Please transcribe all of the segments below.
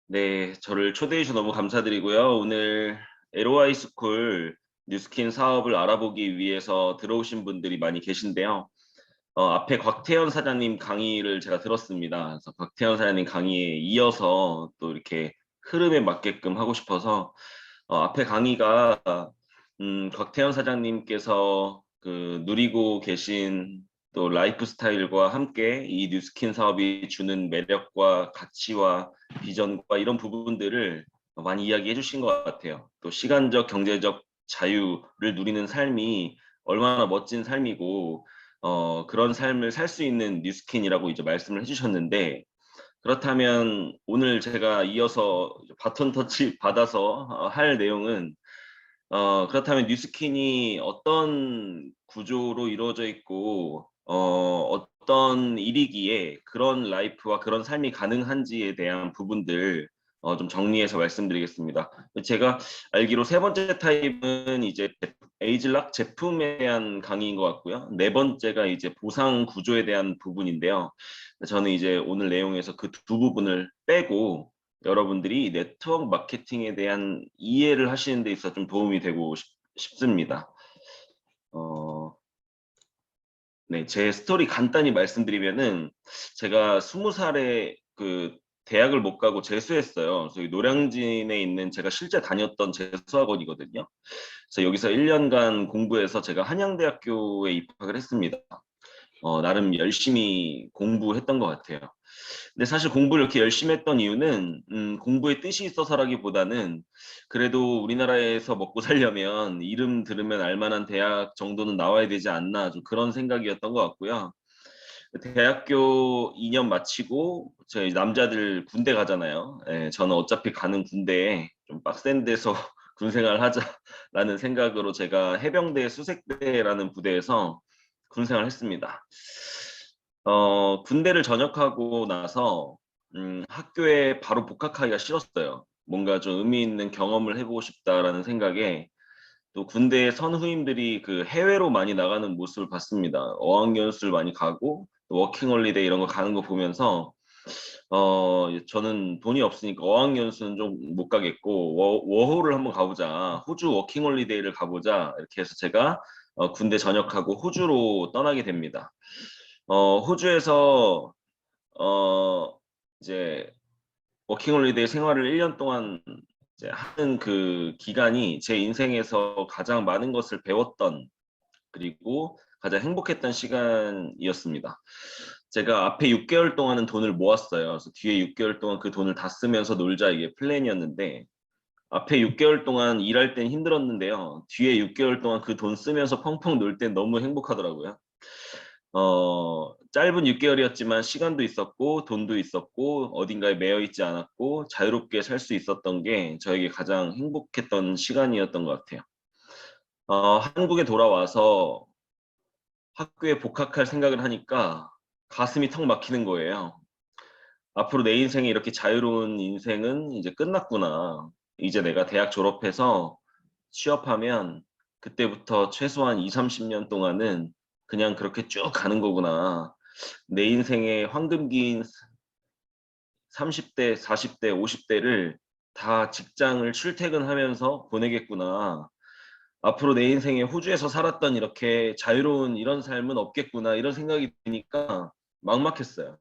네, 저를 초대해 주셔서 너무 감사드리고요. 오늘 LOI 스쿨 뉴스킨 사업을 알아보기 위해서 들어오신 분들이 많이 계신데요. 앞에 곽태현 사장님 강의를 제가 들었습니다. 그래서 곽태현 사장님 강의에 이어서 또 이렇게 흐름에 맞게끔 하고 싶어서 앞에 강의가 곽태현 사장님께서 그 누리고 계신 또 라이프 스타일과 함께 이 뉴스킨 사업이 주는 매력과 가치와 비전과 이런 부분들을 많이 이야기해 주신 것 같아요. 또 시간적, 경제적 자유를 누리는 삶이 얼마나 멋진 삶이고 그런 삶을 살 수 있는 뉴스킨이라고 이제 말씀을 해주셨는데 그렇다면 오늘 제가 이어서 바톤 터치 받아서 할 내용은 그렇다면 뉴스킨이 어떤 구조로 이루어져 있고 어떤 일이기에 그런 라이프와 그런 삶이 가능한지에 대한 부분들 좀 정리해서 말씀드리겠습니다. 제가 알기로 세 번째 타입은 이제 에이즐락 제품에 대한 강의인 것 같고요. 네 번째가 이제 보상 구조에 대한 부분인데요. 저는 이제 오늘 내용에서 그 두 부분을 빼고 여러분들이 네트워크 마케팅에 대한 이해를 하시는 데 있어서 좀 도움이 되고 싶습니다. 어, 네, 제 스토리 간단히 말씀드리면은 제가 20살에 그 대학을 못 가고 재수했어요. 그래서 이 노량진에 있는 제가 실제 다녔던 재수학원이거든요. 그래서 여기서 1년간 공부해서 제가 한양대학교에 입학을 했습니다. 나름 열심히 공부했던 것 같아요. 근데 사실 공부를 이렇게 열심히 했던 이유는 공부에 뜻이 있어서라기보다는 그래도 우리나라에서 먹고 살려면 이름 들으면 알만한 대학 정도는 나와야 되지 않나 좀 그런 생각이었던 것 같고요. 대학교 2년 마치고 저희 남자들 군대 가잖아요. 예, 저는 어차피 가는 군대에 좀 빡센 데서 군 생활 하자라는 생각으로 제가 해병대 수색대라는 부대에서 군 생활 했습니다. 군대를 전역하고 나서 학교에 바로 복학하기가 싫었어요. 뭔가 좀 의미 있는 경험을 해보고 싶다라는 생각에 또 군대 선후임들이 그 해외로 많이 나가는 모습을 봤습니다. 어학연수를 많이 가고 워킹홀리데이 이런 거 가는 거 보면서 저는 돈이 없으니까 어학연수는 좀 못 가겠고 워홀을 한번 가보자. 호주 워킹홀리데이를 가보자. 이렇게 해서 제가 군대 전역하고 호주로 떠나게 됩니다. 호주에서 어 이제 워킹홀리데이 생활을 1년 동안 이제 하는 그 기간이 제 인생에서 가장 많은 것을 배웠던 그리고 가장 행복했던 시간이었습니다. 제가 앞에 6개월 동안은 돈을 모았어요. 그래서 뒤에 6개월 동안 그 돈을 다 쓰면서 놀자 이게 플랜이었는데 앞에 6개월 동안 일할 땐 힘들었는데요. 뒤에 6개월 동안 그 돈 쓰면서 펑펑 놀 땐 너무 행복하더라고요. 짧은 6개월이었지만 시간도 있었고 돈도 있었고 어딘가에 매여 있지 않았고 자유롭게 살 수 있었던 게 저에게 가장 행복했던 시간이었던 것 같아요. 한국에 돌아와서 학교에 복학할 생각을 하니까 가슴이 턱 막히는 거예요. 앞으로 내 인생에 이렇게 자유로운 인생은 이제 끝났구나. 이제 내가 대학 졸업해서 취업하면 그때부터 최소한 2, 30년 동안은 그냥 그렇게 쭉 가는 거구나. 내 인생의 황금기인 30대, 40대, 50대를 다 직장을 출퇴근하면서 보내겠구나. 앞으로 내 인생에 호주에서 살았던 이렇게 자유로운 이런 삶은 없겠구나. 이런 생각이 드니까 막막했어요.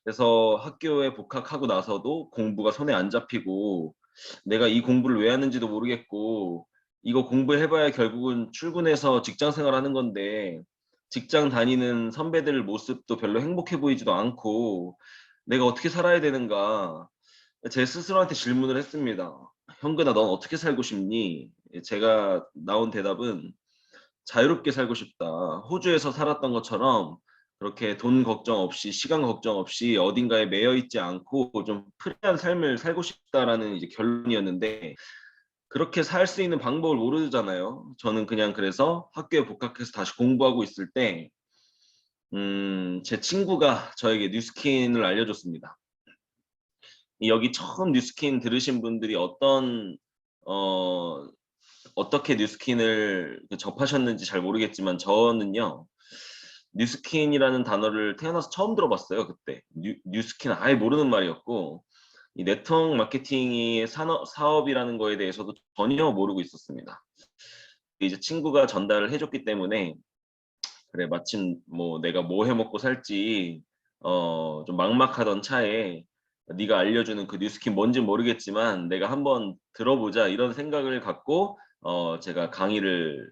그래서 학교에 복학하고 나서도 공부가 손에 안 잡히고 내가 이 공부를 왜 하는지도 모르겠고 이거 공부해봐야 결국은 출근해서 직장 생활하는 건데 직장 다니는 선배들 모습도 별로 행복해 보이지도 않고 내가 어떻게 살아야 되는가 제 스스로한테 질문을 했습니다. 형근아, 넌 어떻게 살고 싶니? 제가 나온 대답은 자유롭게 살고 싶다. 호주에서 살았던 것처럼 그렇게 돈 걱정 없이 시간 걱정 없이 어딘가에 매여 있지 않고 좀 프리한 삶을 살고 싶다라는 이제 결론이었는데 그렇게 살 수 있는 방법을 모르잖아요. 저는 그냥 그래서 학교에 복학해서 다시 공부하고 있을 때 제 친구가 저에게 뉴스킨을 알려줬습니다. 여기 처음 뉴스킨 들으신 분들이 어, 어떻게 뉴스킨을 접하셨는지 잘 모르겠지만 저는요. 뉴스킨이라는 단어를 태어나서 처음 들어봤어요. 그때 뉴스킨 아예 모르는 말이었고 이 네트워크 마케팅이 사업이라는 거에 대해서도 전혀 모르고 있었습니다. 이제 친구가 전달을 해줬기 때문에 그래 마침 뭐 내가 뭐 해먹고 살지 좀 막막하던 차에 네가 알려주는 그 뉴스킨 뭔지 모르겠지만 내가 한번 들어보자 이런 생각을 갖고 제가 강의를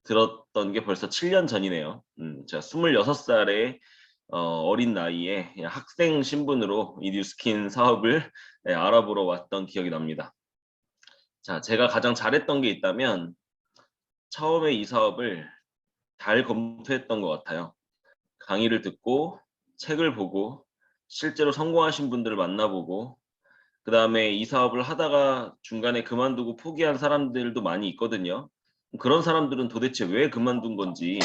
들었던 게 벌써 7년 전이네요. 제가 26살에 어린 나이에 그냥 학생 신분으로 이 뉴스킨 사업을 알아보러 왔던 기억이 납니다. 자, 제가 가장 잘했던 게 있다면 처음에 이 사업을 잘 검토했던 것 같아요. 강의를 듣고 책을 보고 실제로 성공하신 분들을 만나보고 그 다음에 이 사업을 하다가 중간에 그만두고 포기한 사람들도 많이 있거든요. 그런 사람들은 도대체 왜 그만둔 건지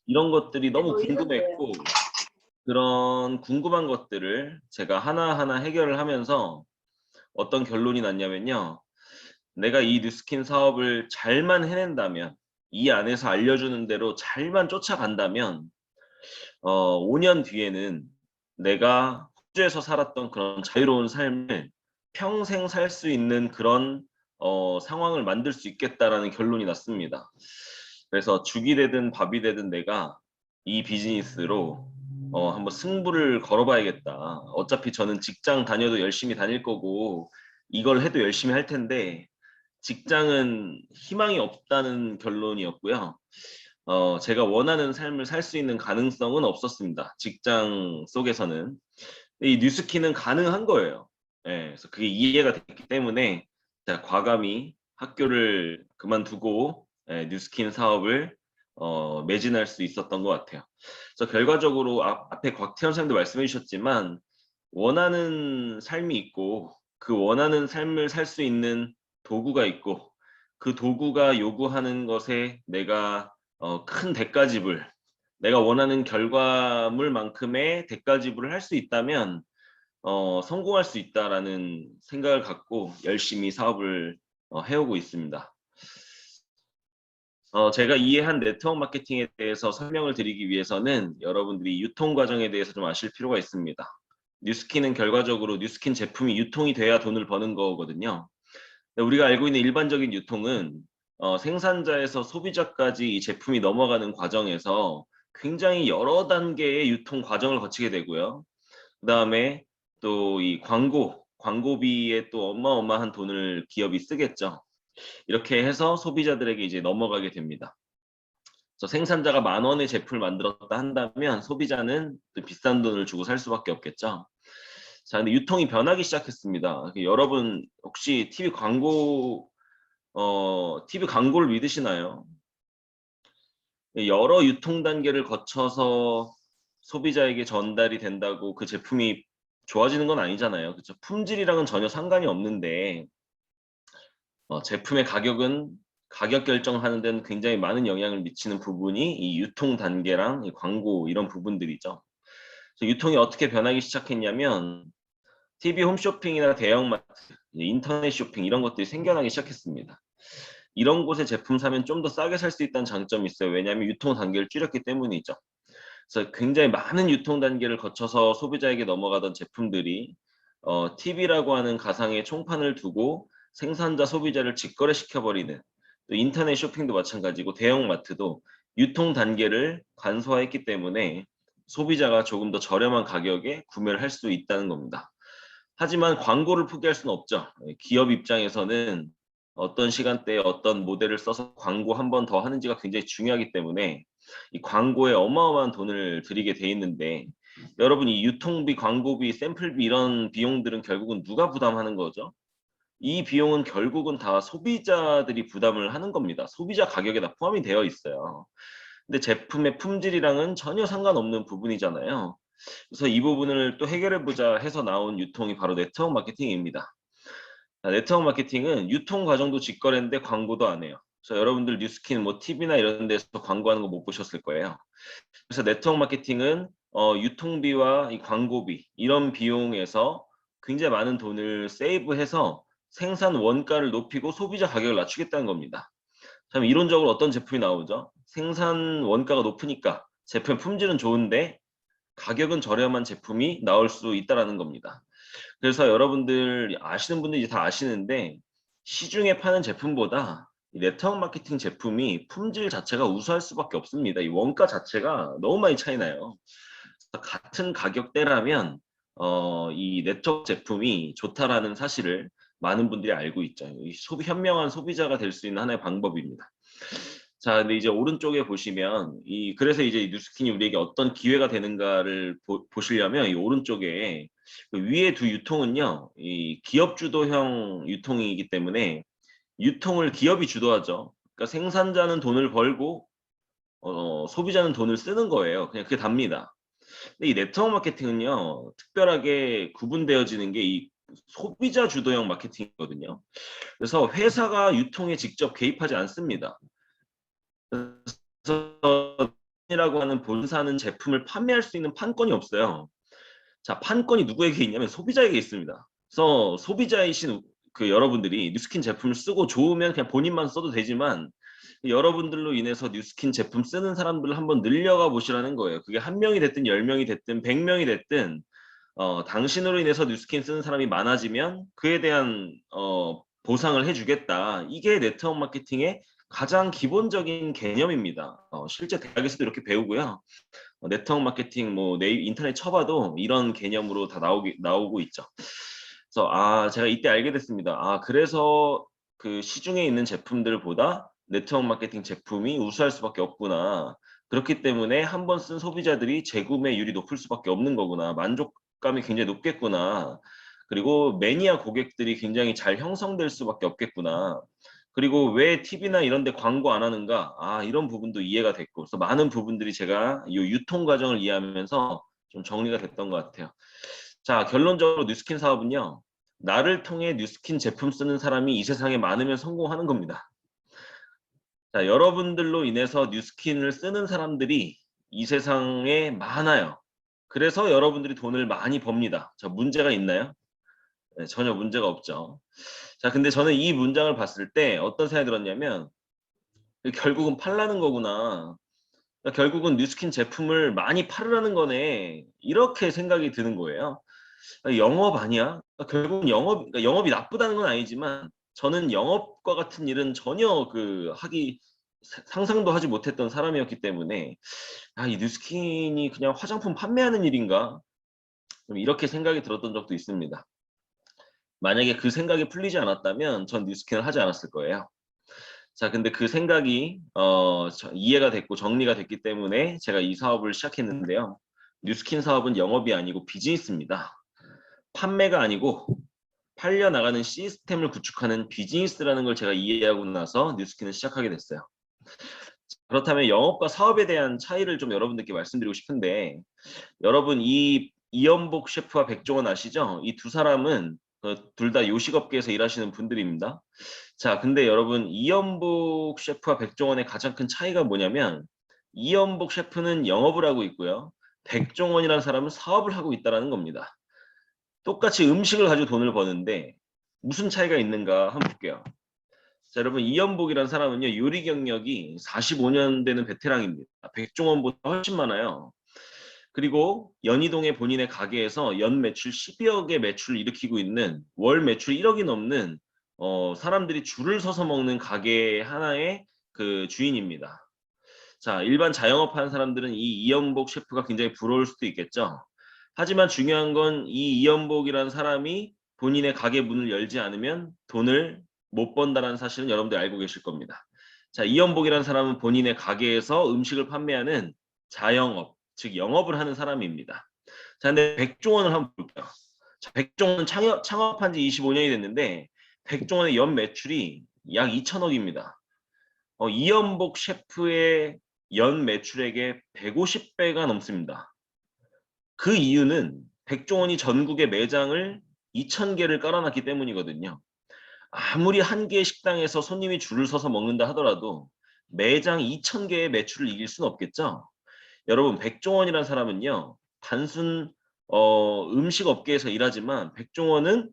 이런 것들이 너무 궁금했고 그런 궁금한 것들을 제가 하나하나 해결을 하면서 어떤 결론이 났냐면요. 내가 이 뉴스킨 사업을 잘만 해낸다면 이 안에서 알려주는 대로 잘만 쫓아간다면 5년 뒤에는 내가 호주에서 살았던 그런 자유로운 삶을 평생 살 수 있는 그런 상황을 만들 수 있겠다라는 결론이 났습니다. 그래서 죽이 되든 밥이 되든 내가 이 비즈니스로 한번 승부를 걸어봐야겠다. 어차피 저는 직장 다녀도 열심히 다닐 거고 이걸 해도 열심히 할 텐데 직장은 희망이 없다는 결론이었고요. 제가 원하는 삶을 살 수 있는 가능성은 없었습니다. 직장 속에서는. 이 뉴스키는 가능한 거예요. 예, 그래서 그게 이해가 됐기 때문에 제가 과감히 학교를 그만두고 뉴스킨 사업을 매진할 수 있었던 것 같아요. 그래서 결과적으로 앞에 곽태현 선생님도 말씀해 주셨지만 원하는 삶이 있고 그 원하는 삶을 살 수 있는 도구가 있고 그 도구가 요구하는 것에 내가 큰 대가지불 내가 원하는 결과물만큼의 대가지불을 할 수 있다면 성공할 수 있다라는 생각을 갖고 열심히 사업을 해오고 있습니다. 제가 이해한 네트워크 마케팅에 대해서 설명을 드리기 위해서는 여러분들이 유통 과정에 대해서 좀 아실 필요가 있습니다. 뉴스킨은 결과적으로 뉴스킨 제품이 유통이 돼야 돈을 버는 거거든요. 우리가 알고 있는 일반적인 유통은 생산자에서 소비자까지 이 제품이 넘어가는 과정에서 굉장히 여러 단계의 유통 과정을 거치게 되고요. 그 다음에 또 이 광고비에 또 어마어마한 돈을 기업이 쓰겠죠. 이렇게 해서 소비자들에게 이제 넘어가게 됩니다. 그래서 생산자가 10,000원의 제품을 만들었다 한다면 소비자는 또 비싼 돈을 주고 살 수밖에 없겠죠. 자, 근데 유통이 변하기 시작했습니다. 여러분 혹시 TV 광고를 믿으시나요? 여러 유통 단계를 거쳐서 소비자에게 전달이 된다고 그 제품이 좋아지는 건 아니잖아요. 그렇죠? 품질이랑은 전혀 상관이 없는데 제품의 가격 결정하는 데는 굉장히 많은 영향을 미치는 부분이 이 유통 단계랑 이 광고 이런 부분들이죠. 그래서 유통이 어떻게 변하기 시작했냐면 TV 홈쇼핑이나 대형마트, 인터넷 쇼핑 이런 것들이 생겨나기 시작했습니다. 이런 곳에 제품 사면 좀 더 싸게 살 수 있다는 장점이 있어요. 왜냐하면 유통 단계를 줄였기 때문이죠. 그래서 굉장히 많은 유통 단계를 거쳐서 소비자에게 넘어가던 제품들이 TV라고 하는 가상의 총판을 두고 생산자 소비자를 직거래시켜버리는 또 인터넷 쇼핑도 마찬가지고 대형마트도 유통 단계를 간소화했기 때문에 소비자가 조금 더 저렴한 가격에 구매를 할 수 있다는 겁니다. 하지만 광고를 포기할 수는 없죠. 기업 입장에서는 어떤 시간대에 어떤 모델을 써서 광고 한 번 더 하는지가 굉장히 중요하기 때문에 이 광고에 어마어마한 돈을 들이게 돼 있는데 여러분 이 유통비, 광고비, 샘플비 이런 비용들은 결국은 누가 부담하는 거죠? 이 비용은 결국은 다 소비자들이 부담을 하는 겁니다. 소비자 가격에 다 포함이 되어 있어요. 근데 제품의 품질이랑은 전혀 상관없는 부분이잖아요. 그래서 이 부분을 또 해결해보자 해서 나온 유통이 바로 네트워크 마케팅입니다. 네트워크 마케팅은 유통 과정도 직거래인데 광고도 안 해요. 그래서 여러분들 뉴스킨 뭐 TV나 이런 데서 광고하는 거 못 보셨을 거예요. 그래서 네트워크 마케팅은 유통비와 이 광고비 이런 비용에서 굉장히 많은 돈을 세이브해서 생산 원가를 높이고 소비자 가격을 낮추겠다는 겁니다. 그럼 이론적으로 어떤 제품이 나오죠? 생산 원가가 높으니까 제품 품질은 좋은데 가격은 저렴한 제품이 나올 수 있다라는 겁니다. 그래서 여러분들 아시는 분들이 다 아시는데 시중에 파는 제품보다 이 네트워크 마케팅 제품이 품질 자체가 우수할 수밖에 없습니다. 이 원가 자체가 너무 많이 차이 나요. 같은 가격대라면 이 네트워크 제품이 좋다라는 사실을 많은 분들이 알고 있죠. 이 현명한 소비자가 될 수 있는 하나의 방법입니다. 자, 근데 이제 오른쪽에 보시면 그래서 이제 뉴스킨이 우리에게 어떤 기회가 되는가를 보시려면 이 오른쪽에 그 위에 두 유통은요, 이 기업 주도형 유통이기 때문에 유통을 기업이 주도하죠. 그러니까 생산자는 돈을 벌고 소비자는 돈을 쓰는 거예요. 그냥 그게 답니다. 근데 이 네트워크 마케팅은요, 특별하게 구분되어지는 게 이 소비자 주도형 마케팅이거든요. 그래서 회사가 유통에 직접 개입하지 않습니다. 그래서 이라고 하는 본사는 제품을 판매할 수 있는 판권이 없어요. 자, 판권이 누구에게 있냐면 소비자에게 있습니다. 그래서 소비자이신 그 여러분들이 뉴스킨 제품을 쓰고 좋으면 그냥 본인만 써도 되지만 여러분들로 인해서 뉴스킨 제품 쓰는 사람들을 한번 늘려가 보시라는 거예요. 그게 한 명이 됐든 10명이 됐든 100명이 됐든 당신으로 인해서 뉴스킨 쓰는 사람이 많아지면 그에 대한 보상을 해주겠다. 이게 네트워크 마케팅의 가장 기본적인 개념입니다. 실제 대학에서도 이렇게 배우고요. 네트워크 마케팅 뭐 인터넷 쳐봐도 이런 개념으로 다 나오고 있죠. 그래서 제가 이때 알게 됐습니다. 그래서 그 시중에 있는 제품들보다 네트워크 마케팅 제품이 우수할 수밖에 없구나. 그렇기 때문에 한 번 쓴 소비자들이 재구매율이 높을 수밖에 없는 거구나. 만족감이 굉장히 높겠구나. 그리고 매니아 고객들이 굉장히 잘 형성될 수밖에 없겠구나. 그리고 왜 TV나 이런 데 광고 안 하는가? 이런 부분도 이해가 됐고. 그래서 많은 부분들이 제가 이 유통 과정을 이해하면서 좀 정리가 됐던 것 같아요. 자, 결론적으로 뉴스킨 사업은요. 나를 통해 뉴스킨 제품 쓰는 사람이 이 세상에 많으면 성공하는 겁니다. 자, 여러분들로 인해서 뉴스킨을 쓰는 사람들이 이 세상에 많아요. 그래서 여러분들이 돈을 많이 법니다. 자, 문제가 있나요? 네, 전혀 문제가 없죠. 자, 근데 저는 이 문장을 봤을 때 어떤 생각이 들었냐면 결국은 팔라는 거구나. 그러니까 결국은 뉴스킨 제품을 많이 팔으라는 거네. 이렇게 생각이 드는 거예요. 영업 아니야? 결국은 그러니까 영업이 나쁘다는 건 아니지만 저는 영업과 같은 일은 전혀 상상도 하지 못했던 사람이었기 때문에 이 뉴스킨이 그냥 화장품 판매하는 일인가? 좀 이렇게 생각이 들었던 적도 있습니다. 만약에 그 생각이 풀리지 않았다면 전 뉴스킨을 하지 않았을 거예요. 자, 근데 그 생각이 이해가 됐고 정리가 됐기 때문에 제가 이 사업을 시작했는데요. 뉴스킨 사업은 영업이 아니고 비즈니스입니다. 판매가 아니고 팔려나가는 시스템을 구축하는 비즈니스라는 걸 제가 이해하고 나서 뉴스킨을 시작하게 됐어요. 그렇다면 영업과 사업에 대한 차이를 좀 여러분들께 말씀드리고 싶은데 여러분 이연복 셰프와 백종원 아시죠? 이 두 사람은 둘 다 요식업계에서 일하시는 분들입니다. 자, 근데 여러분 이연복 셰프와 백종원의 가장 큰 차이가 뭐냐면 이연복 셰프는 영업을 하고 있고요. 백종원이라는 사람은 사업을 하고 있다는 겁니다. 똑같이 음식을 가지고 돈을 버는데 무슨 차이가 있는가 한번 볼게요. 자, 여러분 이연복이라는 사람은요. 요리 경력이 45년 되는 베테랑입니다. 백종원보다 훨씬 많아요. 그리고 연희동의 본인의 가게에서 연 매출 10여억의 매출을 일으키고 있는 월 매출 1억이 넘는 사람들이 줄을 서서 먹는 가게 하나의 그 주인입니다. 자, 일반 자영업 하는 사람들은 이 이연복 셰프가 굉장히 부러울 수도 있겠죠. 하지만 중요한 건 이 이연복이라는 사람이 본인의 가게 문을 열지 않으면 돈을 못 번다는 사실은 여러분들 알고 계실 겁니다. 자, 이연복이라는 사람은 본인의 가게에서 음식을 판매하는 자영업, 즉 영업을 하는 사람입니다. 자, 근데 백종원을 한번 볼게요. 자, 백종원은 창업한 지 25년이 됐는데 백종원의 연 매출이 약 2천억입니다. 이연복 셰프의 연 매출액의 150배가 넘습니다. 그 이유는 백종원이 전국에 매장을 2,000개를 깔아놨기 때문이거든요. 아무리 한 개의 식당에서 손님이 줄을 서서 먹는다 하더라도 매장 2,000개의 매출을 이길 수는 없겠죠. 여러분 백종원이라는 사람은요. 단순 음식 업계에서 일하지만 백종원은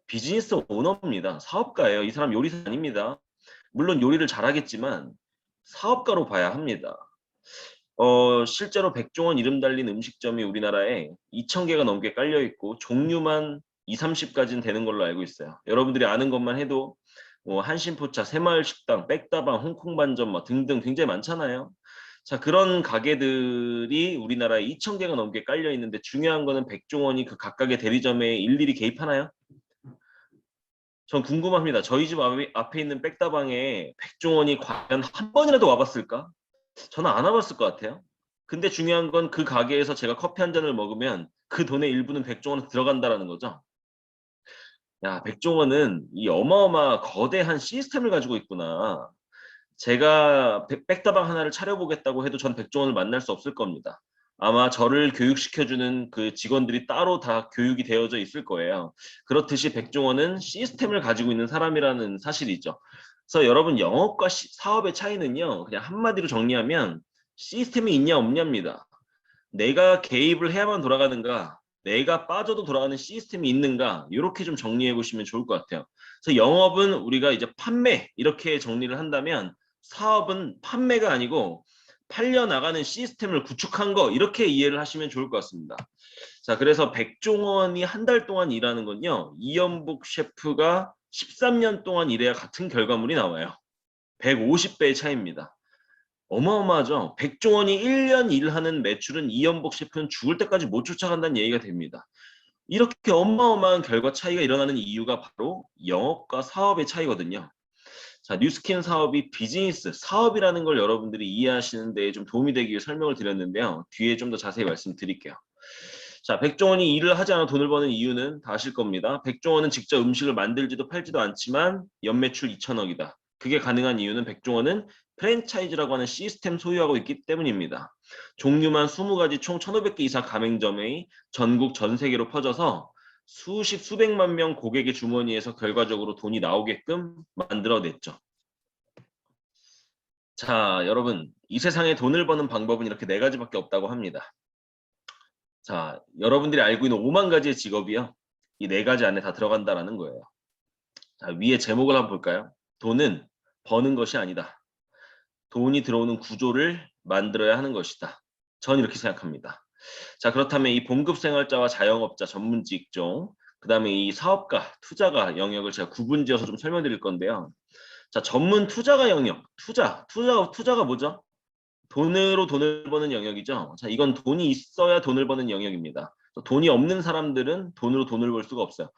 비즈니스 오너입니다. 사업가예요. 이 사람 요리사 아닙니다. 물론 요리를 잘하겠지만 사업가로 봐야 합니다. 실제로 백종원 이름 달린 음식점이 우리나라에 2,000개가 넘게 깔려 있고 종류만 2, 30까지는 되는 걸로 알고 있어요. 여러분들이 아는 것만 해도 뭐 한신포차, 새마을식당, 백다방, 홍콩반점 뭐 등등 굉장히 많잖아요. 자, 그런 가게들이 우리나라에 2,000개가 넘게 깔려 있는데 중요한 거는 백종원이 그 각각의 대리점에 일일이 개입하나요? 전 궁금합니다. 저희 집 앞에 있는 백다방에 백종원이 과연 한 번이라도 와봤을까? 저는 안 와봤을 것 같아요. 근데 중요한 건 그 가게에서 제가 커피 한 잔을 먹으면 그 돈의 일부는 백종원한테 들어간다라는 거죠. 야, 백종원은 이 어마어마 거대한 시스템을 가지고 있구나. 제가 백다방 하나를 차려보겠다고 해도 전 백종원을 만날 수 없을 겁니다. 아마 저를 교육시켜주는 그 직원들이 따로 다 교육이 되어져 있을 거예요. 그렇듯이 백종원은 시스템을 가지고 있는 사람이라는 사실이죠. 그래서 여러분 영업과 사업의 차이는요. 그냥 한마디로 정리하면 시스템이 있냐 없냐입니다. 내가 개입을 해야만 돌아가는가, 내가 빠져도 돌아가는 시스템이 있는가, 이렇게 좀 정리해 보시면 좋을 것 같아요. 그래서 영업은 우리가 이제 판매 이렇게 정리를 한다면 사업은 판매가 아니고 팔려 나가는 시스템을 구축한 거 이렇게 이해를 하시면 좋을 것 같습니다. 자, 그래서 백종원이 한 달 동안 일하는 건요. 이연복 셰프가 13년 동안 일해야 같은 결과물이 나와요. 150배의 차이입니다. 어마어마하죠. 백종원이 1년 일하는 매출은 이연복 셰프는 죽을 때까지 못 쫓아간다는 얘기가 됩니다. 이렇게 어마어마한 결과 차이가 일어나는 이유가 바로 영업과 사업의 차이거든요. 자, 뉴스킨 사업이 비즈니스, 사업이라는 걸 여러분들이 이해하시는 데 좀 도움이 되기 위해 설명을 드렸는데요. 뒤에 좀 더 자세히 말씀드릴게요. 자, 백종원이 일을 하지 않아 돈을 버는 이유는 다 아실 겁니다. 백종원은 직접 음식을 만들지도 팔지도 않지만 연매출 2천억이다. 그게 가능한 이유는 백종원은 프랜차이즈라고 하는 시스템 소유하고 있기 때문입니다. 종류만 20가지 총 1,500개 이상 가맹점이 전국 전 세계로 퍼져서 수십 수백만 명 고객의 주머니에서 결과적으로 돈이 나오게끔 만들어냈죠. 자, 여러분, 이 세상에 돈을 버는 방법은 이렇게 4가지밖에 없다고 합니다. 자, 여러분들이 알고 있는 5만 가지의 직업이요. 이 4가지 안에 다 들어간다라는 거예요. 자, 위에 제목을 한번 볼까요? 돈은 버는 것이 아니다. 돈이 들어오는 구조를 만들어야 하는 것이다. 전 이렇게 생각합니다. 자, 그렇다면 이 봉급생활자와 자영업자 전문 직종, 그 다음에 이 사업가, 투자가 영역을 제가 구분지어서 좀 설명드릴 건데요. 자, 전문 투자가 영역, 투자가 뭐죠? 돈으로 돈을 버는 영역이죠. 자, 이건 돈이 있어야 돈을 버는 영역입니다. 돈이 없는 사람들은 돈으로 돈을 벌 수가 없어요.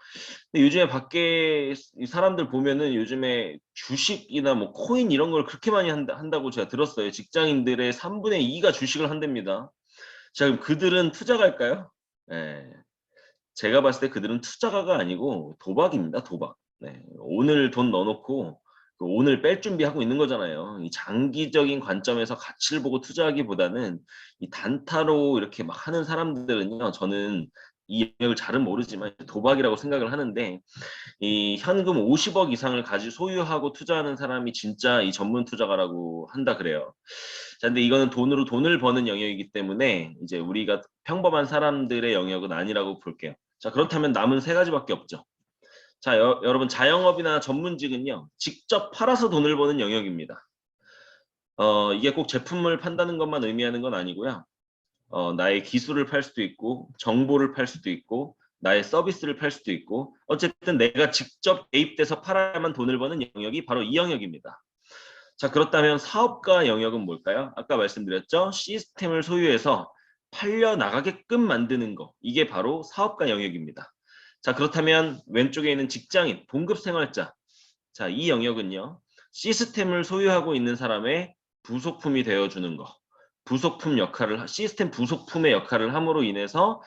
근데 요즘에 밖에 사람들 보면은 요즘에 주식이나 뭐 코인 이런 걸 그렇게 많이 한다고 제가 들었어요. 직장인들의 3분의 2가 주식을 한답니다. 자, 그럼 그들은 투자가일까요? 네. 제가 봤을 때 그들은 투자가가 아니고 도박입니다. 도박. 네. 오늘 돈 넣어놓고 오늘 뺄 준비하고 있는 거잖아요. 이 장기적인 관점에서 가치를 보고 투자하기보다는 이 단타로 이렇게 막 하는 사람들은요. 저는 이 영역을 잘은 모르지만 도박이라고 생각을 하는데 이 현금 50억 이상을 소유하고 투자하는 사람이 진짜 이 전문 투자가라고 한다 그래요. 자, 근데 이거는 돈으로 돈을 버는 영역이기 때문에 이제 우리가 평범한 사람들의 영역은 아니라고 볼게요. 자, 그렇다면 남은 3가지밖에 없죠. 자, 여러분 자영업이나 전문직은요. 직접 팔아서 돈을 버는 영역입니다. 이게 꼭 제품을 판다는 것만 의미하는 건 아니고요. 나의 기술을 팔 수도 있고 정보를 팔 수도 있고 나의 서비스를 팔 수도 있고 어쨌든 내가 직접 개입돼서 팔아야만 돈을 버는 영역이 바로 이 영역입니다. 자, 그렇다면 사업가 영역은 뭘까요? 아까 말씀드렸죠. 시스템을 소유해서 팔려 나가게끔 만드는 거. 이게 바로 사업가 영역입니다. 자, 그렇다면 왼쪽에 있는 직장인, 봉급생활자. 자, 이 영역은요. 시스템을 소유하고 있는 사람의 부속품이 되어주는 거. 시스템 부속품의 역할을 함으로 인해서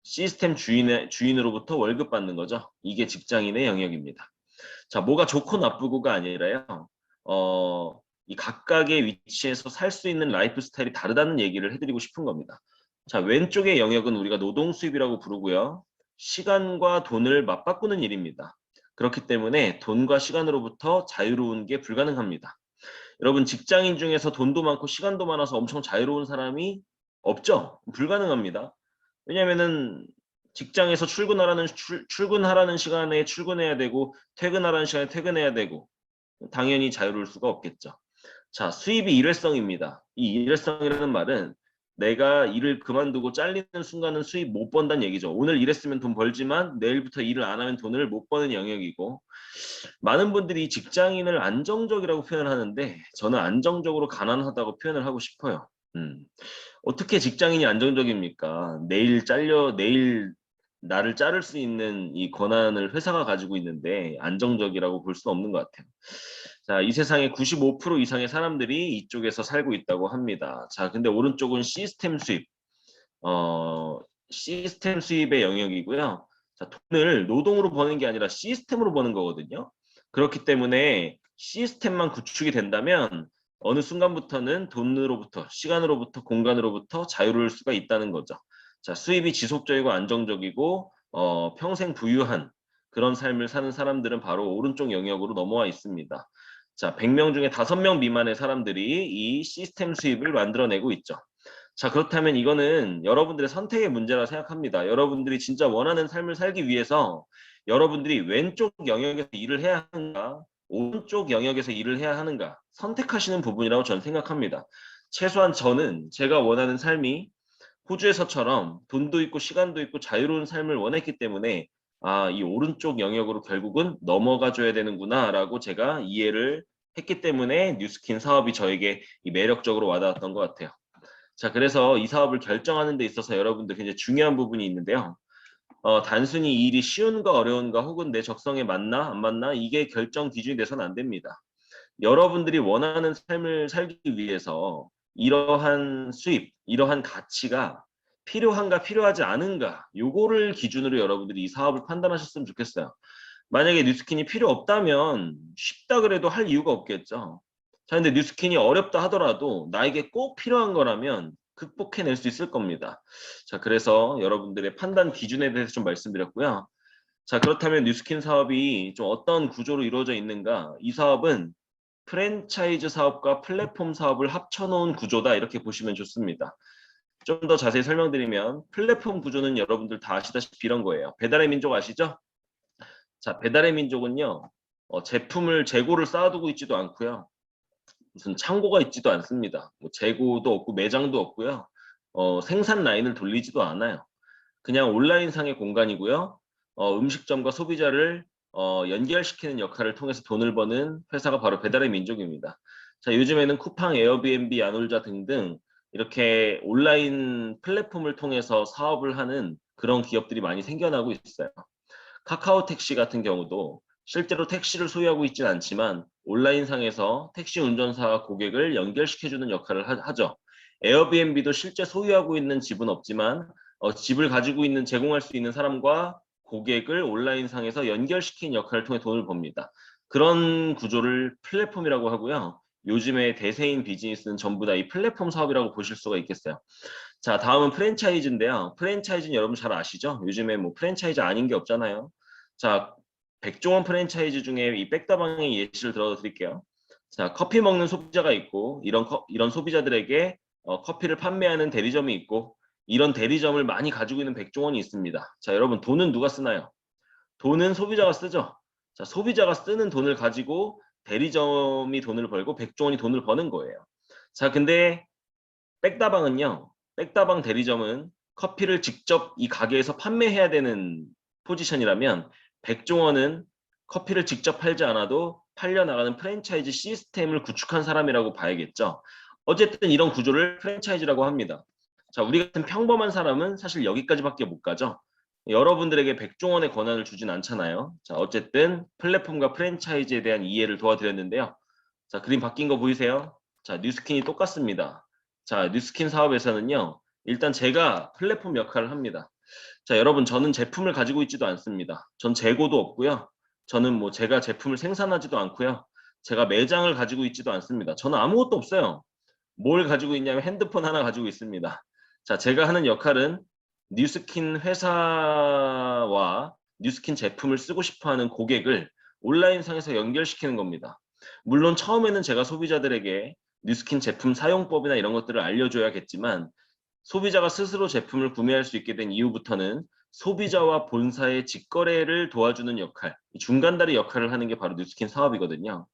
시스템 주인으로부터 월급 받는 거죠. 이게 직장인의 영역입니다. 자, 뭐가 좋고 나쁘고가 아니라요. 이 각각의 위치에서 살 수 있는 라이프 스타일이 다르다는 얘기를 해드리고 싶은 겁니다. 자, 왼쪽의 영역은 우리가 노동 수입이라고 부르고요. 시간과 돈을 맞바꾸는 일입니다. 그렇기 때문에 돈과 시간으로부터 자유로운 게 불가능합니다. 여러분 직장인 중에서 돈도 많고 시간도 많아서 엄청 자유로운 사람이 없죠? 불가능합니다. 왜냐면은 직장에서 출근하라는 시간에 출근해야 되고 퇴근하라는 시간에 퇴근해야 되고 당연히 자유로울 수가 없겠죠. 자, 수입이 일회성입니다. 이 일회성이라는 말은 내가 일을 그만두고 잘리는 순간은 수입 못 번다는 얘기죠. 오늘 일했으면 돈 벌지만 내일부터 일을 안 하면 돈을 못 버는 영역이고, 많은 분들이 직장인을 안정적이라고 표현을 하는데 저는 안정적으로 가난하다고 표현을 하고 싶어요. 어떻게 직장인이 안정적입니까? 내일 나를 자를 수 있는 이 권한을 회사가 가지고 있는데 안정적이라고 볼 수는 없는 것 같아요. 자, 이 세상에 95% 이상의 사람들이 이쪽에서 살고 있다고 합니다. 자, 근데 오른쪽은 시스템 수입, 시스템 수입의 영역이고요. 자, 돈을 노동으로 버는 게 아니라 시스템으로 버는 거거든요. 그렇기 때문에 시스템만 구축이 된다면 어느 순간부터는 돈으로부터, 시간으로부터, 공간으로부터 자유로울 수가 있다는 거죠. 자, 수입이 지속적이고 안정적이고 평생 부유한 그런 삶을 사는 사람들은 바로 오른쪽 영역으로 넘어와 있습니다. 자, 100명 중에 5명 미만의 사람들이 이 시스템 수입을 만들어내고 있죠. 자, 그렇다면 이거는 여러분들의 선택의 문제라 생각합니다. 여러분들이 진짜 원하는 삶을 살기 위해서 여러분들이 왼쪽 영역에서 일을 해야 하는가, 오른쪽 영역에서 일을 해야 하는가 선택하시는 부분이라고 저는 생각합니다. 최소한 저는 제가 원하는 삶이 호주에서처럼 돈도 있고 시간도 있고 자유로운 삶을 원했기 때문에 이 오른쪽 영역으로 결국은 넘어가 줘야 되는구나라고 제가 이해를 했기 때문에 뉴스킨 사업이 저에게 이 매력적으로 와닿았던 것 같아요. 자, 그래서 이 사업을 결정하는 데 있어서 여러분들 굉장히 중요한 부분이 있는데요. 단순히 이 일이 쉬운가 어려운가 혹은 내 적성에 맞나 안 맞나 이게 결정 기준이 돼서는 안 됩니다. 여러분들이 원하는 삶을 살기 위해서 이러한 수입, 이러한 가치가 필요한가 필요하지 않은가 요거를 기준으로 여러분들이 이 사업을 판단하셨으면 좋겠어요. 만약에 뉴스킨이 필요 없다면 쉽다 그래도 할 이유가 없겠죠. 자, 근데 뉴스킨이 어렵다 하더라도 나에게 꼭 필요한 거라면 극복해낼 수 있을 겁니다. 자, 그래서 여러분들의 판단 기준에 대해서 좀 말씀드렸고요. 자, 그렇다면 뉴스킨 사업이 좀 어떤 구조로 이루어져 있는가? 이 사업은 프랜차이즈 사업과 플랫폼 사업을 합쳐놓은 구조다 이렇게 보시면 좋습니다. 좀 더 자세히 설명드리면 플랫폼 구조는 여러분들 다 아시다시피 이런 거예요. 배달의 민족 아시죠? 자, 배달의 민족은요. 제품을 재고를 쌓아두고 있지도 않고요. 무슨 창고가 있지도 않습니다. 뭐 재고도 없고 매장도 없고요. 생산 라인을 돌리지도 않아요. 그냥 온라인상의 공간이고요. 음식점과 소비자를 연결시키는 역할을 통해서 돈을 버는 회사가 바로 배달의 민족입니다. 자, 요즘에는 쿠팡, 에어비앤비, 야놀자 등등 이렇게 온라인 플랫폼을 통해서 사업을 하는 그런 기업들이 많이 생겨나고 있어요. 카카오 택시 같은 경우도 실제로 택시를 소유하고 있지는 않지만 온라인상에서 택시 운전사와 고객을 연결시켜주는 역할을 하죠. 에어비앤비도 실제 소유하고 있는 집은 없지만 집을 가지고 있는 제공할 수 있는 사람과 고객을 온라인상에서 연결시킨 역할을 통해 돈을 법니다. 그런 구조를 플랫폼이라고 하고요. 요즘의 대세인 비즈니스는 전부 다 이 플랫폼 사업이라고 보실 수가 있겠어요. 자, 다음은 프랜차이즈인데요. 프랜차이즈는 여러분 잘 아시죠? 요즘에 뭐 프랜차이즈 아닌 게 없잖아요. 자, 백종원 프랜차이즈 중에 이 백다방의 예시를 들어드릴게요. 자, 커피 먹는 소비자가 있고 이런 소비자들에게 커피를 판매하는 대리점이 있고 이런 대리점을 많이 가지고 있는 백종원이 있습니다. 자, 여러분 돈은 누가 쓰나요? 돈은 소비자가 쓰죠. 자, 소비자가 쓰는 돈을 가지고 대리점이 돈을 벌고 백종원이 돈을 버는 거예요. 자, 근데 백다방은요. 백다방 대리점은 커피를 직접 이 가게에서 판매해야 되는 포지션이라면 백종원은 커피를 직접 팔지 않아도 팔려나가는 프랜차이즈 시스템을 구축한 사람이라고 봐야겠죠. 어쨌든 이런 구조를 프랜차이즈라고 합니다. 자, 우리 같은 평범한 사람은 사실 여기까지밖에 못 가죠. 여러분들에게 백종원의 권한을 주진 않잖아요. 자, 어쨌든 플랫폼과 프랜차이즈에 대한 이해를 도와드렸는데요. 자, 그림 바뀐 거 보이세요? 자, 뉴스킨이 똑같습니다. 자, 뉴스킨 사업에서는요. 일단 제가 플랫폼 역할을 합니다. 자, 여러분 저는 제품을 가지고 있지도 않습니다. 전 재고도 없고요. 저는 뭐 제가 제품을 생산하지도 않고요. 제가 매장을 가지고 있지도 않습니다. 저는 아무것도 없어요. 뭘 가지고 있냐면 핸드폰 하나 가지고 있습니다. 자, 제가 하는 역할은 뉴스킨 회사와 뉴스킨 제품을 쓰고 싶어하는 고객을 온라인상에서 연결시키는 겁니다. 물론 처음에는 제가 소비자들에게 뉴스킨 제품 사용법이나 이런 것들을 알려줘야겠지만 소비자가 스스로 제품을 구매할 수 있게 된 이후부터는 소비자와 본사의 직거래를 도와주는 역할, 중간다리 역할을 하는 게 바로 뉴스킨 사업이거든요.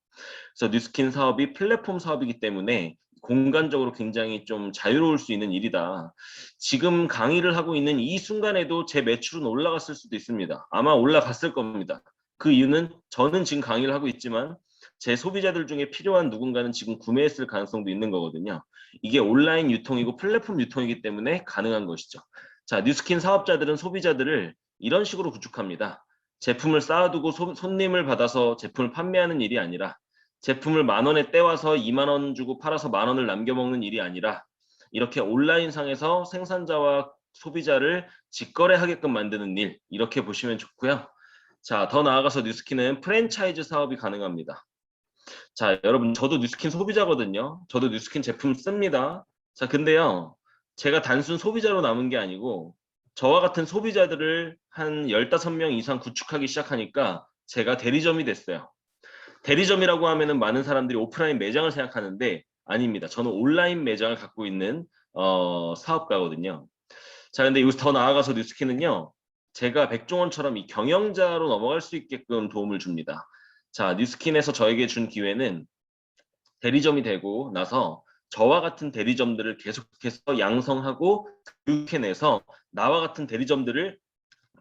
그래서 뉴스킨 사업이 플랫폼 사업이기 때문에 공간적으로 굉장히 좀 자유로울 수 있는 일이다. 지금 강의를 하고 있는 이 순간에도 제 매출은 올라갔을 수도 있습니다. 아마 올라갔을 겁니다. 그 이유는 저는 지금 강의를 하고 있지만 제 소비자들 중에 필요한 누군가는 지금 구매했을 가능성도 있는 거거든요. 이게 온라인 유통이고 플랫폼 유통이기 때문에 가능한 것이죠. 자, 뉴스킨 사업자들은 소비자들을 이런 식으로 구축합니다. 제품을 쌓아두고 손님을 받아서 제품을 판매하는 일이 아니라 제품을 10,000원에 떼와서 20,000원 주고 팔아서 10,000원을 남겨먹는 일이 아니라 이렇게 온라인상에서 생산자와 소비자를 직거래하게끔 만드는 일, 이렇게 보시면 좋고요. 자, 더 나아가서 뉴스킨은 프랜차이즈 사업이 가능합니다. 자, 여러분, 저도 뉴스킨 소비자거든요. 저도 뉴스킨 제품 씁니다. 자, 근데요, 제가 단순 소비자로 남은 게 아니고 저와 같은 소비자들을 한 15명 이상 구축하기 시작하니까 제가 대리점이 됐어요. 대리점이라고 하면은 많은 사람들이 오프라인 매장을 생각하는데 아닙니다. 저는 온라인 매장을 갖고 있는 사업가거든요. 자, 근데 여기서 더 나아가서 뉴스킨은요, 제가 백종원처럼 이 경영자로 넘어갈 수 있게끔 도움을 줍니다. 자, 뉴스킨에서 저에게 준 기회는 대리점이 되고 나서 저와 같은 대리점들을 계속해서 양성하고 교육해내서 나와 같은 대리점들을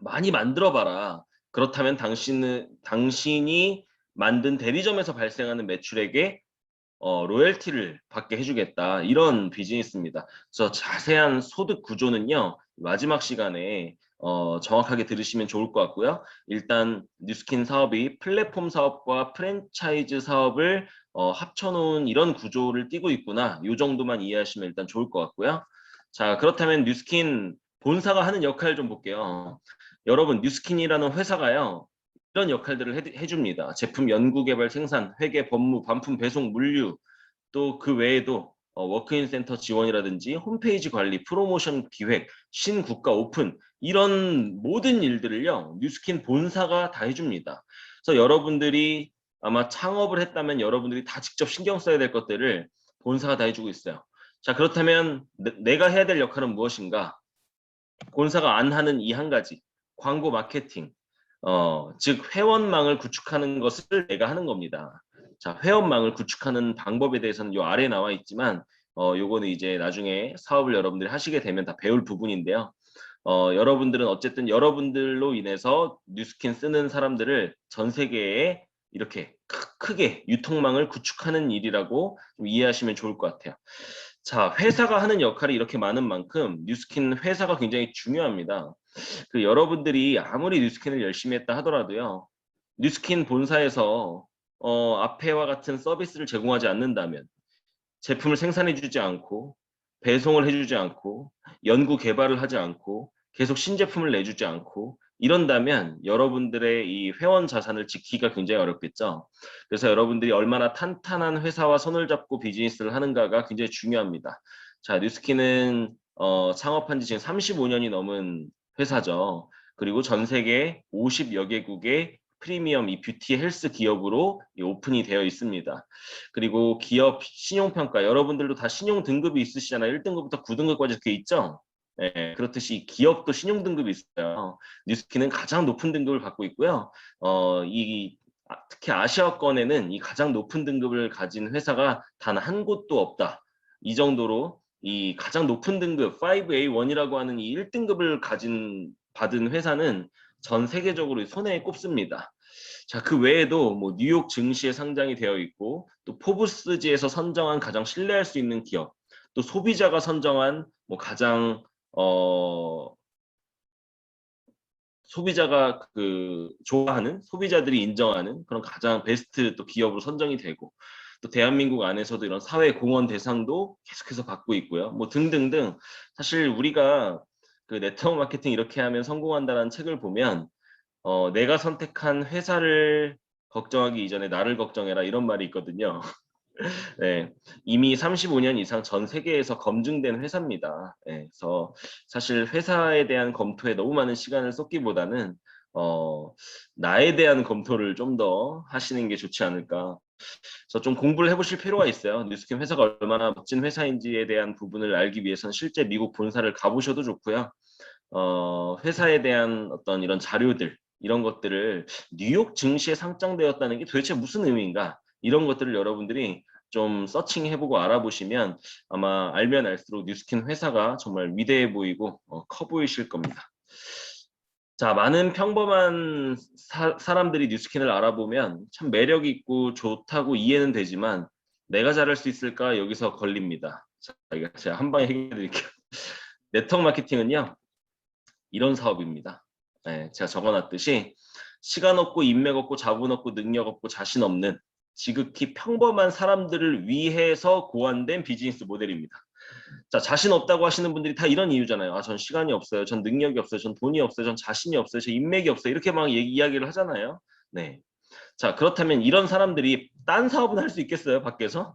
많이 만들어 봐라. 그렇다면 당신이 만든 대리점에서 발생하는 매출액에 로열티를 받게 해주겠다. 이런 비즈니스입니다. 그래서 자세한 소득 구조는요, 마지막 시간에 정확하게 들으시면 좋을 것 같고요. 일단 뉴스킨 사업이 플랫폼 사업과 프랜차이즈 사업을 합쳐놓은 이런 구조를 띠고 있구나. 이 정도만 이해하시면 일단 좋을 것 같고요. 자, 그렇다면 뉴스킨 본사가 하는 역할 좀 볼게요. 여러분, 뉴스킨이라는 회사가요, 이런 역할들을 해줍니다. 제품 연구, 개발, 생산, 회계, 법무, 반품, 배송, 물류, 또 그 외에도 워크인 센터 지원이라든지 홈페이지 관리, 프로모션 기획, 신국가 오픈, 이런 모든 일들을요, 뉴스킨 본사가 다 해줍니다. 그래서 여러분들이 아마 창업을 했다면 여러분들이 다 직접 신경 써야 될 것들을 본사가 다 해주고 있어요. 자, 그렇다면 내가 해야 될 역할은 무엇인가? 본사가 안 하는 이 한 가지, 광고 마케팅, 즉 회원망을 구축하는 것을 내가 하는 겁니다. 자, 회원망을 구축하는 방법에 대해서는 요 아래에 나와 있지만 요거는 이제 나중에 사업을 여러분들이 하시게 되면 다 배울 부분인데요. 여러분들은 어쨌든 여러분들로 인해서 뉴스킨 쓰는 사람들을 전 세계에 이렇게 크게 유통망을 구축하는 일이라고 좀 이해하시면 좋을 것 같아요. 자, 회사가 하는 역할이 이렇게 많은 만큼 뉴스킨 회사가 굉장히 중요합니다. 그 여러분들이 아무리 뉴스킨을 열심히 했다 하더라도요, 뉴스킨 본사에서 앞에와 같은 서비스를 제공하지 않는다면, 제품을 생산해주지 않고 배송을 해주지 않고 연구 개발을 하지 않고 계속 신제품을 내주지 않고 이런다면 여러분들의 이 회원 자산을 지키기가 굉장히 어렵겠죠. 그래서 여러분들이 얼마나 탄탄한 회사와 손을 잡고 비즈니스를 하는가가 굉장히 중요합니다. 자, 뉴스킨은 창업한 지 지금 35년이 넘은 회사죠. 그리고 전 세계 50여 개국의 프리미엄 이 뷰티 헬스 기업으로 오픈이 되어 있습니다. 그리고 기업 신용평가, 여러분들도 다 신용 등급이 있으시잖아요. 1등급부터 9등급까지 그게 있죠. 예, 그렇듯이 기업도 신용 등급이 있어요. 뉴스킨은 가장 높은 등급을 갖고 있고요. 특히 아시아권에는 이 가장 높은 등급을 가진 회사가 단 한 곳도 없다. 이 정도로 이 가장 높은 등급 5A1이라고 하는 이 1등급을 받은 회사는 전 세계적으로 손에 꼽습니다. 자, 그 외에도 뭐 뉴욕 증시에 상장이 되어 있고 또 포브스지에서 선정한 가장 신뢰할 수 있는 기업, 또 소비자가 선정한 뭐 가장 소비자가 그 좋아하는, 소비자들이 인정하는 그런 가장 베스트 또 기업으로 선정이 되고, 또 대한민국 안에서도 이런 사회 공헌 대상도 계속해서 받고 있고요. 뭐 등등등. 사실 우리가 그 네트워크 마케팅 이렇게 하면 성공한다라는 책을 보면 내가 선택한 회사를 걱정하기 이전에 나를 걱정해라, 이런 말이 있거든요. 네, 이미 35년 이상 전 세계에서 검증된 회사입니다. 네, 그래서 사실 회사에 대한 검토에 너무 많은 시간을 쏟기보다는 나에 대한 검토를 좀 더 하시는 게 좋지 않을까. 그래서 좀 공부를 해보실 필요가 있어요. 뉴스킨 회사가 얼마나 멋진 회사인지에 대한 부분을 알기 위해서는 실제 미국 본사를 가보셔도 좋고요. 회사에 대한 어떤 이런 자료들, 이런 것들을 뉴욕 증시에 상장되었다는 게 도대체 무슨 의미인가? 이런 것들을 여러분들이 좀 서칭해보고 알아보시면 아마 알면 알수록 뉴스킨 회사가 정말 위대해 보이고 커 보이실 겁니다. 자, 많은 평범한 사람들이 뉴스킨을 알아보면 참 매력 있고 좋다고 이해는 되지만 내가 잘할 수 있을까 여기서 걸립니다. 자, 이거 제가 한 방에 해결해 드릴게요. 네트워크 마케팅은요, 이런 사업입니다. 네, 제가 적어놨듯이 시간 없고 인맥 없고 자본 없고 능력 없고 자신 없는 지극히 평범한 사람들을 위해서 고안된 비즈니스 모델입니다. 자, 자신 없다고 하시는 분들이 다 이런 이유잖아요. 아, 전 시간이 없어요. 전 능력이 없어요. 전 돈이 없어요. 전 자신이 없어요. 전 인맥이 없어요. 이렇게 막 이야기를 하잖아요. 네. 자, 그렇다면 이런 사람들이 딴 사업은 할 수 있겠어요? 밖에서?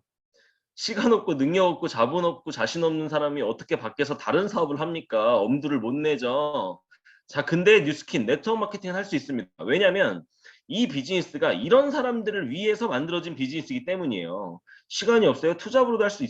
시간 없고 능력 없고 자본 없고 자신 없는 사람이 어떻게 밖에서 다른 사업을 합니까? 엄두를 못 내죠. 자, 근데 뉴스킨 네트워크 마케팅은 할 수 있습니다. 왜냐하면 이 비즈니스가 이런 사람들을 위해서 만들어진 비즈니스이기 때문이에요. 시간이 없어요? 투잡으로도 할 수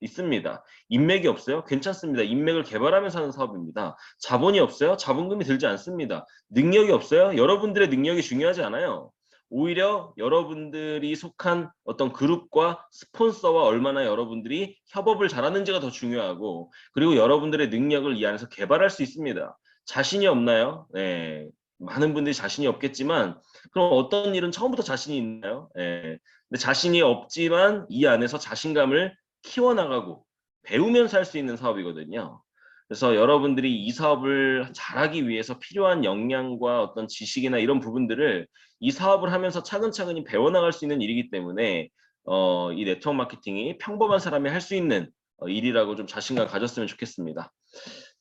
있습니다. 인맥이 없어요? 괜찮습니다. 인맥을 개발하면서 하는 사업입니다. 자본이 없어요? 자본금이 들지 않습니다. 능력이 없어요? 여러분들의 능력이 중요하지 않아요. 오히려 여러분들이 속한 어떤 그룹과 스폰서와 얼마나 여러분들이 협업을 잘하는지가 더 중요하고, 그리고 여러분들의 능력을 이 안에서 개발할 수 있습니다. 자신이 없나요? 네. 많은 분들이 자신이 없겠지만 그럼 어떤 일은 처음부터 자신이 있나요? 네. 근데 자신이 없지만 이 안에서 자신감을 키워나가고 배우면서 할 수 있는 사업이거든요. 그래서 여러분들이 이 사업을 잘하기 위해서 필요한 역량과 어떤 지식이나 이런 부분들을 이 사업을 하면서 차근차근히 배워나갈 수 있는 일이기 때문에 이 네트워크 마케팅이 평범한 사람이 할 수 있는 일이라고 좀 자신감 가졌으면 좋겠습니다.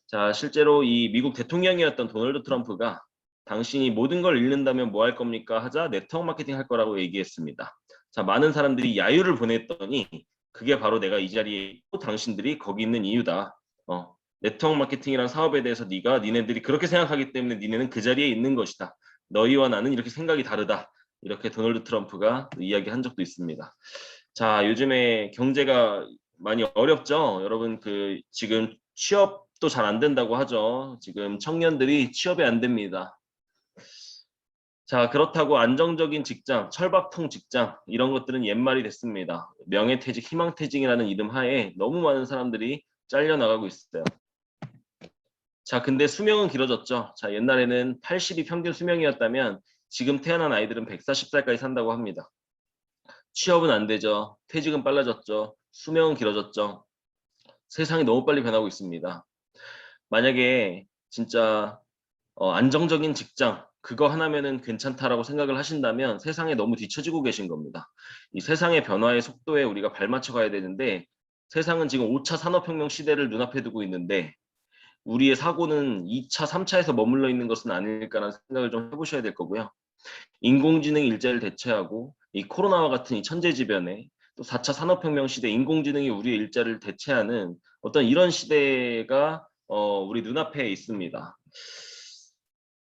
자, 실제로 이 미국 대통령이었던 도널드 트럼프가 당신이 모든 걸 잃는다면 뭐 할 겁니까? 하자 네트워크 마케팅 할 거라고 얘기했습니다. 자, 많은 사람들이 야유를 보냈더니 그게 바로 내가 이 자리에 있고 당신들이 거기 있는 이유다. 네트워크 마케팅이란 사업에 대해서 니네들이 그렇게 생각하기 때문에 니네는 그 자리에 있는 것이다. 너희와 나는 이렇게 생각이 다르다. 이렇게 도널드 트럼프가 이야기한 적도 있습니다. 자, 요즘에 경제가 많이 어렵죠. 여러분 지금 취업도 잘 안 된다고 하죠. 지금 청년들이 취업이 안 됩니다. 자, 그렇다고 안정적인 직장, 철밥통 직장 이런 것들은 옛말이 됐습니다. 명예퇴직, 희망퇴직이라는 이름 하에 너무 많은 사람들이 잘려나가고 있어요. 자, 근데 수명은 길어졌죠. 자, 옛날에는 80이 평균 수명이었다면 지금 태어난 아이들은 140살까지 산다고 합니다. 취업은 안 되죠. 퇴직은 빨라졌죠. 수명은 길어졌죠. 세상이 너무 빨리 변하고 있습니다. 만약에 진짜 안정적인 직장 그거 하나면은 괜찮다라고 생각을 하신다면 세상에 너무 뒤처지고 계신 겁니다. 이 세상의 변화의 속도에 우리가 발맞춰 가야 되는데 세상은 지금 5차 산업혁명 시대를 눈앞에 두고 있는데 우리의 사고는 2차, 3차에서 머물러 있는 것은 아닐까라는 생각을 좀 해보셔야 될 거고요. 인공지능이 일자리를 대체하고 이 코로나와 같은 이 천재지변에 또 4차 산업혁명 시대 인공지능이 우리의 일자리를 대체하는 어떤 이런 시대가 우리 눈앞에 있습니다.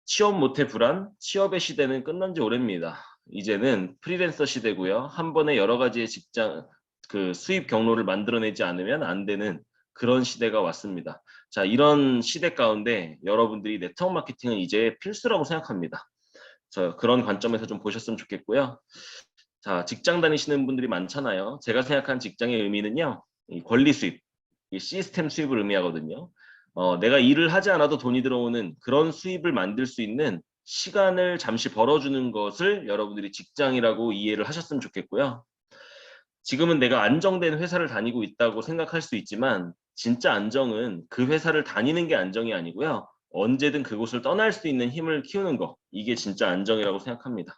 취업 못해 불안, 취업의 시대는 끝난 지 오래입니다. 이제는 프리랜서 시대고요. 한 번에 여러 가지의 직장, 수입 경로를 만들어내지 않으면 안 되는 그런 시대가 왔습니다. 자, 이런 시대 가운데 여러분들이 네트워크 마케팅은 이제 필수라고 생각합니다. 그런 관점에서 좀 보셨으면 좋겠고요. 자, 직장 다니시는 분들이 많잖아요. 제가 생각한 직장의 의미는요, 이 권리 수입, 이 시스템 수입을 의미하거든요. 내가 일을 하지 않아도 돈이 들어오는 그런 수입을 만들 수 있는 시간을 잠시 벌어주는 것을 여러분들이 직장이라고 이해를 하셨으면 좋겠고요. 지금은 내가 안정된 회사를 다니고 있다고 생각할 수 있지만 진짜 안정은 그 회사를 다니는 게 안정이 아니고요. 언제든 그곳을 떠날 수 있는 힘을 키우는 거, 이게 진짜 안정이라고 생각합니다.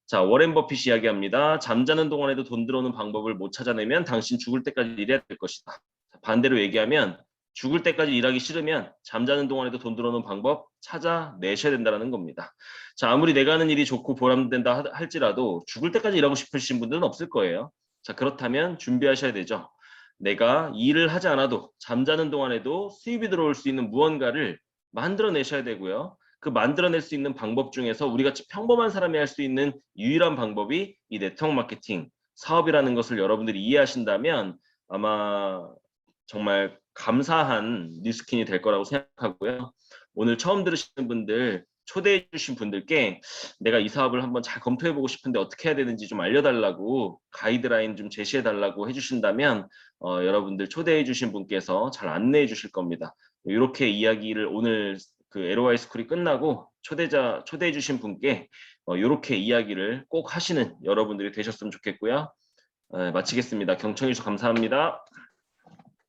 자, 워렌 버핏이 이야기합니다. 잠자는 동안에도 돈 들어오는 방법을 못 찾아내면 당신 죽을 때까지 일해야 될 것이다. 반대로 얘기하면 죽을 때까지 일하기 싫으면 잠자는 동안에도 돈 들어오는 방법 찾아내셔야 된다는 겁니다. 자, 아무리 내가 하는 일이 좋고 보람된다 할지라도 죽을 때까지 일하고 싶으신 분들은 없을 거예요. 자, 그렇다면 준비하셔야 되죠. 내가 일을 하지 않아도 잠자는 동안에도 수입이 들어올 수 있는 무언가를 만들어내셔야 되고요. 그 만들어낼 수 있는 방법 중에서 우리같이 평범한 사람이 할 수 있는 유일한 방법이 이 네트워크 마케팅 사업이라는 것을 여러분들이 이해하신다면 아마 정말 감사한 뉴스킨이 될 거라고 생각하고요. 오늘 처음 들으시는 분들 초대해 주신 분들께 내가 이 사업을 한번 잘 검토해 보고 싶은데 어떻게 해야 되는지 좀 알려달라고 가이드라인 좀 제시해 달라고 해주신다면 여러분들 초대해 주신 분께서 잘 안내해 주실 겁니다. 이렇게 이야기를 오늘 그 LOI 스쿨이 끝나고 초대해 주신 분께 이렇게 이야기를 꼭 하시는 여러분들이 되셨으면 좋겠고요. 마치겠습니다. 경청해 주셔서 감사합니다.